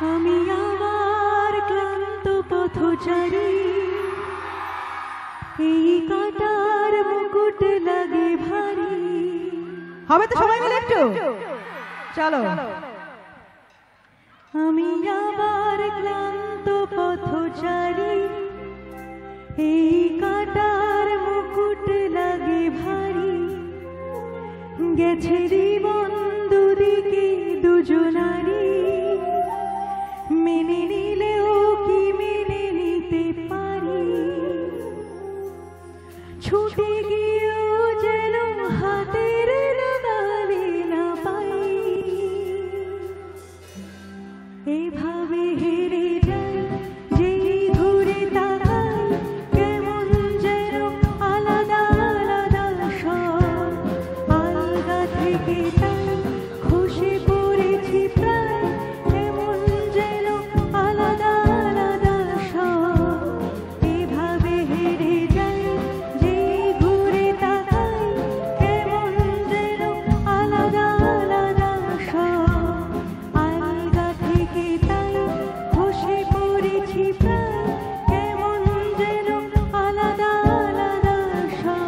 আমি আমার ক্লান্ত পথচারী, এই কাঁটার মুকুট লাগে ভারী। হবে তো সবাই মিলে একটু চলো। আমি আমার ক্লান্ত পথচারী, এই কাঁটার মুকুট লাগে ভারী। গেছে জীবন দুদিকে দুজনারই, মেনে নিলেও কি মেনে নিতে পারি? ছুটে গিয়েও যেন হাতের নাগালে না পাই। এভাবে হেরে যাই, যেই ঘুরে তাকাই, কেমন যেন আলাদা আলাদা সব। আলগা থেকে তাই খসে পড়েছি প্রায়, কেমন যেন আলাদা আলাদা সব। এভাবে হেরে যাই, যেই ঘুরে তাকাই, কেমন যেন আলাদা আলাদা সব। আলগা থেকে তাই খসে পড়েছি প্রায়, কেমন যেন আলাদা আলাদা সব।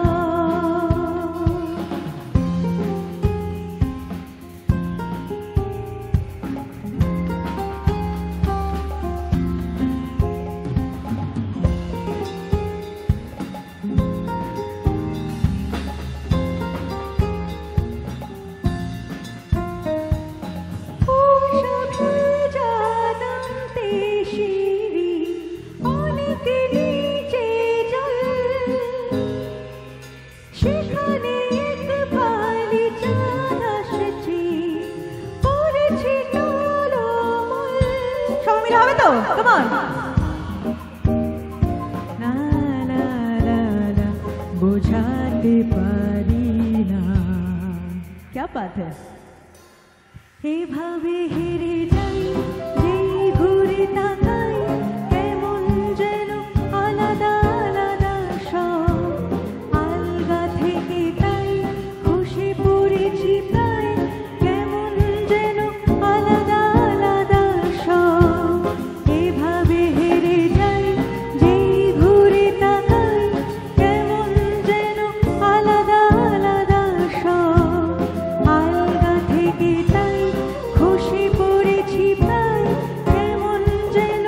সবাই মিলে হবে তো, কেমন? বোঝাতে পারি না। क्या बात है। এভাবে হেরে যাই, যেই ঘুরে তাকাই, কেমন যেন আলাদা আলাদা সব। আলগা থেকে তাই খসে পড়েছি প্রায়, কেমন যেন আলাদা আলাদা সব। এভাবে হেরে যাই, যেই ঘুরে তাকাই, কেমন যেন আলাদা আলাদা সব। আলগা থেকে তাই খসে পড়েছি প্রায়, কেমন যেন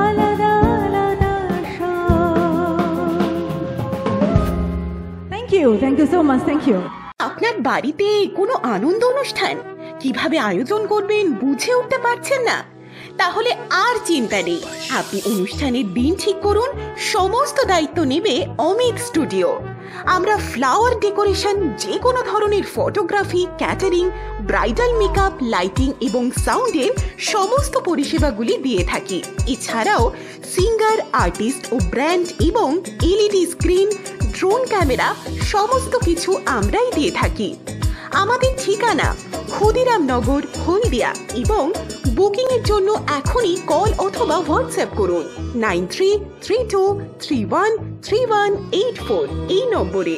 আলাদা আলাদা সব। Thank you so much, thank you. আপনার বাড়িতে কোনো আনন্দ অনুষ্ঠান কিভাবে আয়োজন করবেন বুঝে উঠতে পারছেন না? তাহলে আর চিন্তা নেই, আপনি অনুষ্ঠানের দিন ঠিক করুন, সমস্ত দায়িত্ব নেবে অমিত স্টুডিও। আমরা ফ্লাওয়ার ডেকোরেশন, যে কোনো ধরনের photography, catering, bridal makeup, lighting এবং সাউন্ডের সমস্ত পরিষেবাগুলি দিয়ে থাকি। এছাড়াও সিঙ্গার, আর্টিস্ট ও ব্র্যান্ড এবং এলইডি স্ক্রিন, ড্রোন ক্যামেরা সমস্ত কিছু আমরাই দিয়ে থাকি। আমাদের ঠিকানা ক্ষুদিরামনগর, হলদিয়া, এবং বুকিং এর জন্য এখনই কল অথবা হোয়াটসঅ্যাপ করুন 9332313184 এই নম্বরে।